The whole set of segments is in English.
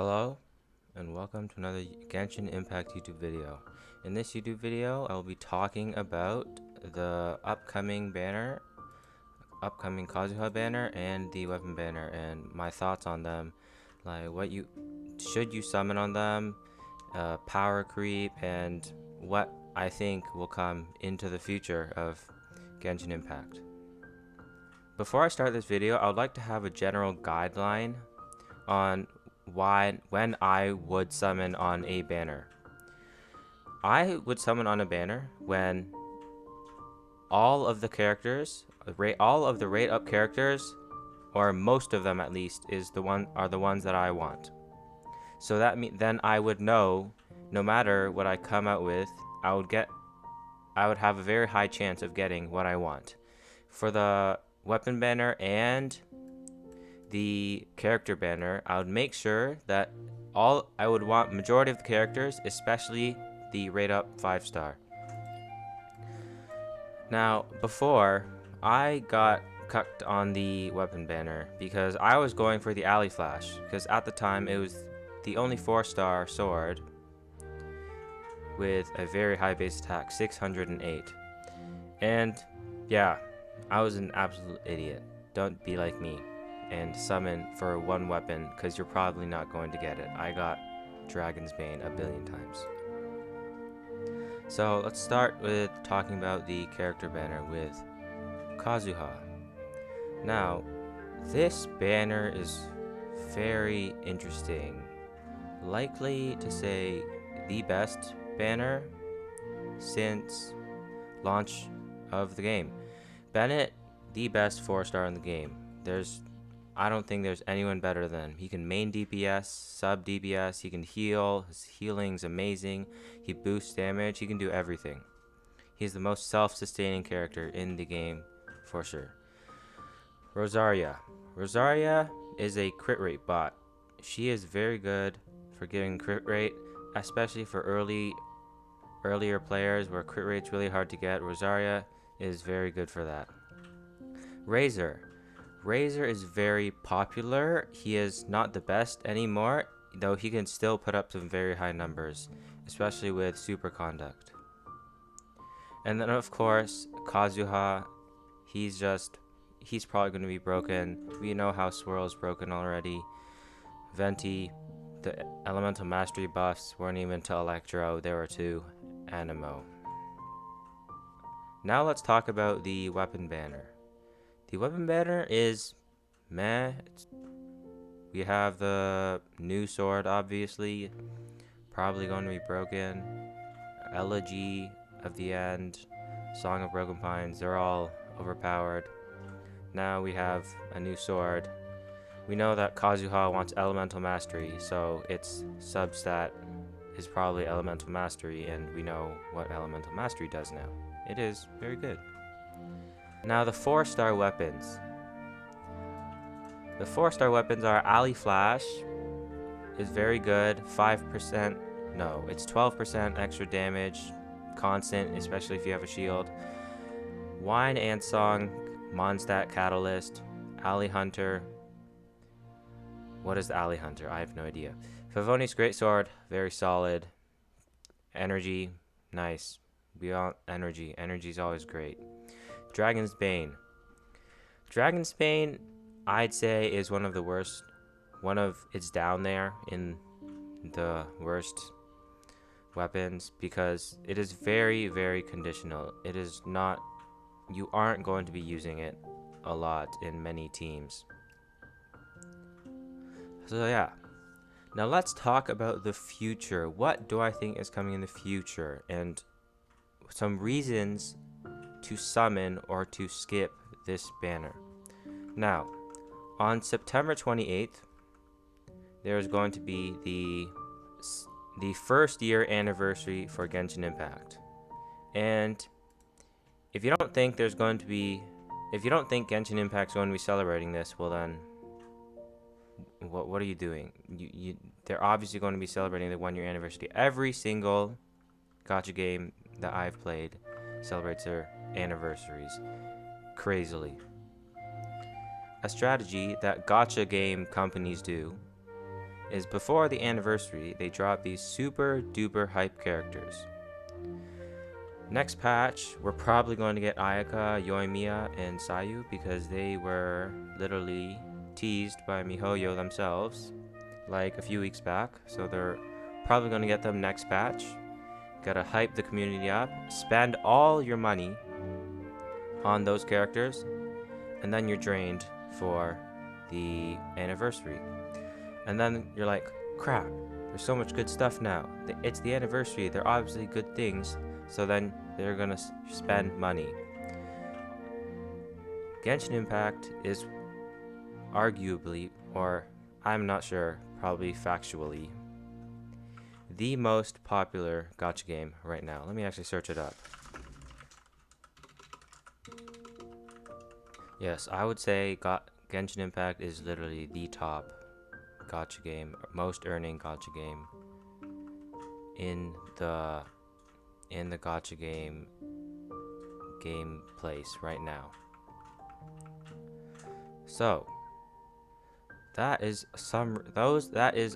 Hello and welcome to another Genshin Impact YouTube video. In this YouTube video, I will be talking about the upcoming Kazuha banner and the weapon banner and my thoughts on them, like what you should you summon on them, power creep, and what I think will come into the future of Genshin Impact. Before I start this video, I would like to have a general guideline on when I would summon on a banner. I would summon on a banner when all of the characters, all of the rate up characters, or most of them at least, are the ones that I want. So then I would know, no matter what I come out with, I would have a very high chance of getting what I want. For the weapon banner and the character banner, I would make sure that I would want majority of the characters, especially the rate up 5-star. Now, before I got cucked on the weapon banner because I was going for the alley flash, because at the time it was the only 4-star sword with a very high base attack, 608. And yeah, I was an absolute idiot. Don't be like me and summon for one weapon, because you're probably not going to get it. I got Dragon's Bane a billion times. So let's start with talking about the character banner with Kazuha. Now, this banner is very interesting. Likely to say the best banner since launch of the game. Bennett, the best 4-star in the game. I don't think there's anyone better than him. He can main DPS, sub DPS, he can heal, his healing's amazing, he boosts damage, he can do everything. He's the most self-sustaining character in the game, for sure. Rosaria. Rosaria is a crit rate bot. She is very good for giving crit rate, especially for earlier players where crit rate's really hard to get. Rosaria is very good for that. Razor. Razor is very popular. He is not the best anymore, though he can still put up some very high numbers, especially with super conduct. And then of course, Kazuha, he's probably going to be broken. We know how Swirl's broken already. Venti, the elemental mastery buffs weren't even to Electro, they were to Anemo. Now let's talk about the weapon banner. The weapon banner is meh. We have the new sword, obviously, probably going to be broken. Elegy of the End, Song of Broken Pines, they're all overpowered. Now we have a new sword. We know that Kazuha wants Elemental Mastery, so its substat is probably Elemental Mastery, and we know what Elemental Mastery does now. It is very good. Now the 4-star weapons. The 4-star weapons are Alley Flash is very good, 5%, no, it's 12% extra damage, constant, especially if you have a shield. Wine and Song, Mondstadt Catalyst, Alley Hunter. What is the Alley Hunter? I have no idea. Favoni's Greatsword, very solid. Energy, nice. We want energy. Energy's always great. Dragon's Bane. Dragon's Bane, I'd say, is one of the worst. It's down there in the worst weapons because it is very, very conditional. It is not, you aren't going to be using it a lot in many teams. So yeah. Now let's talk about the future. What do I think is coming in the future and some reasons to summon or to skip this banner. Now, on September 28th, there's going to be the first year anniversary for Genshin Impact. And if you don't think Genshin Impact's going to be celebrating this, well then, what are you doing? They're obviously going to be celebrating the 1-year anniversary. Every single gacha game that I've played celebrates their anniversaries crazily. A strategy that gacha game companies do is before the anniversary, they drop these super duper hype characters. Next patch, we're probably going to get Ayaka, Yoimiya, and Sayu because they were literally teased by MiHoYo themselves like a few weeks back. So they're probably going to get them next patch. Gotta hype the community up, spend all your money on those characters, and then you're drained for the anniversary. And then you're like, crap, there's so much good stuff now. It's the anniversary, they're obviously good things, so then they're gonna spend money. Genshin Impact is arguably, or I'm not sure, probably factually, the most popular gacha game right now. Let me actually search it up. Yes, I would say Genshin Impact is literally the top gacha game, most earning gacha game in the gacha game place right now. So that is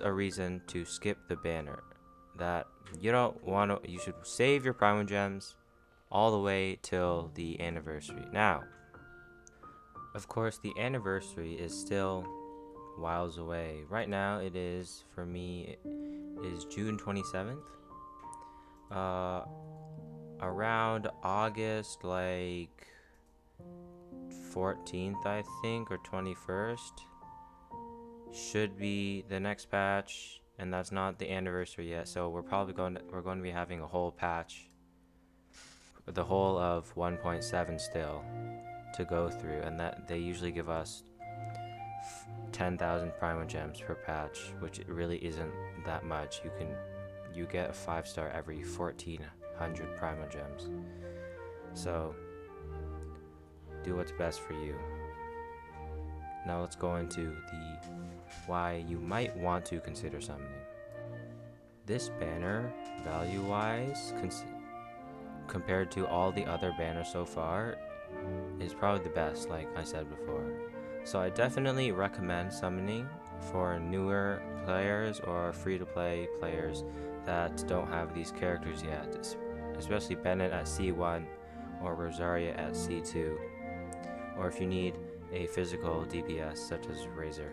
a reason to skip the banner. That you don't want to. You should save your Primo Gems all the way till the anniversary. Now, of course, the anniversary is still whiles away. Right now, it is, for me, it is June 27th. Around August, like 14th, I think, or 21st, should be the next patch, and that's not the anniversary yet. So we're going to be having a whole patch, the whole of 1.7 still to go through, and that they usually give us 10,000 Primo Gems per patch, which it really isn't that much. You get a 5-star every 1,400 Primo Gems. So do what's best for you. Now let's go into the why you might want to consider summoning. This banner, value-wise, compared to all the other banners so far, is probably the best, like I said before. So I definitely recommend summoning for newer players or free-to-play players that don't have these characters yet, especially Bennett at C1 or Rosaria at C2, or if you need a physical DPS such as Razor.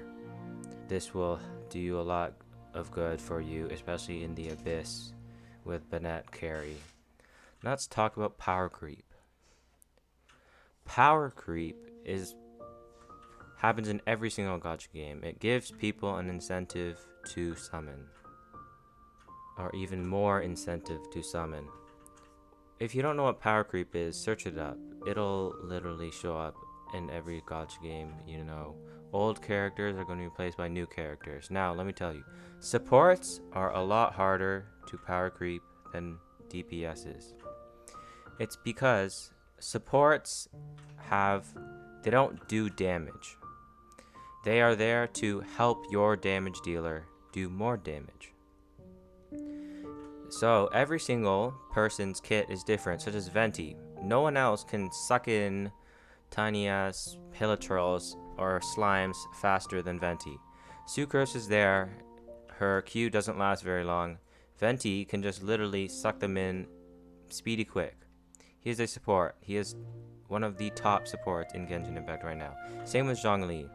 This will do you a lot of good for you, especially in the Abyss with Bennett carry. Now let's talk about power creep. Power creep happens in every single gacha game. It gives people an incentive to summon, or even more incentive to summon. If you don't know what power creep is, search it up. It'll literally show up in every gacha game. You know, old characters are going to be replaced by new characters. Now, let me tell you, supports are a lot harder to power creep than DPSs. It's because supports they don't do damage. They are there to help your damage dealer do more damage. So every single person's kit is different, such as Venti. No one else can suck in tiny ass Hilichurls or slimes faster than Venti. Sucrose is there, her Q doesn't last very long. Venti can just literally suck them in speedy quick. He is a support. He is one of the top supports in Genshin Impact right now. Same with Zhongli.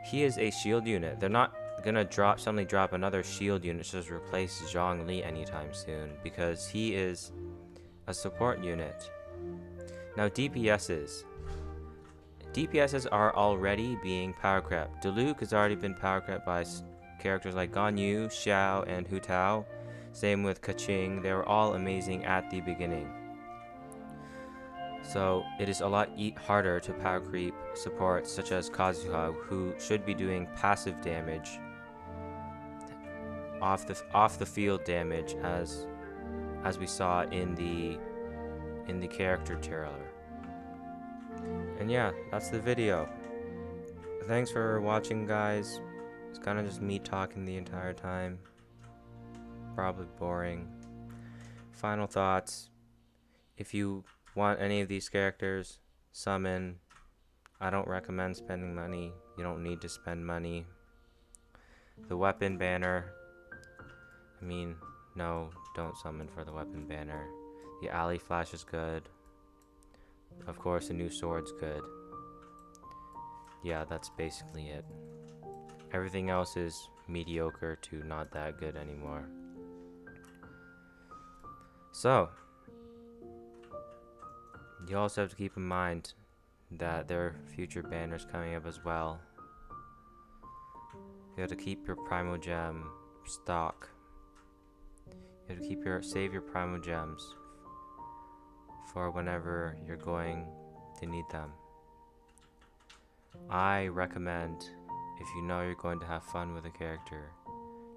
He is a shield unit. They're not gonna suddenly drop another shield unit to just replace Zhongli anytime soon, because he is a support unit. Now DPSs are already being power crept. Diluc has already been power crept by characters like Ganyu, Xiao, and Hu Tao. Same with Kaching. They were all amazing at the beginning. So it is a lot harder to power creep supports such as Kazuha, who should be doing passive damage, off the field damage, as we saw in the character trailer. And yeah, that's the video. Thanks for watching, guys. It's kind of just me talking the entire time. Probably boring. Final thoughts. If you want any of these characters, summon. I don't recommend spending money. You don't need to spend money. The weapon banner, I mean, no, don't summon for the weapon banner. The alley flash is good. Of course, the new sword's good. Yeah, that's basically it. Everything else is mediocre to not that good anymore. So, you also have to keep in mind that there are future banners coming up as well. You have to keep your Primo Gem stock. You have to save your Primo Gems for whenever you're going to need them. I recommend, if you know you're going to have fun with a character,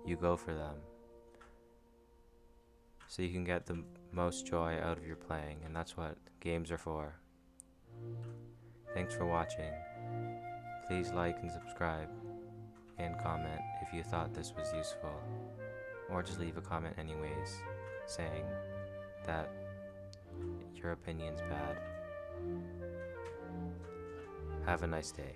you go for them, so you can get the most joy out of your playing, and that's what games are for. Thanks for watching. Please like and subscribe, and comment if you thought this was useful, or just leave a comment anyways, saying that your opinion's bad. Have a nice day.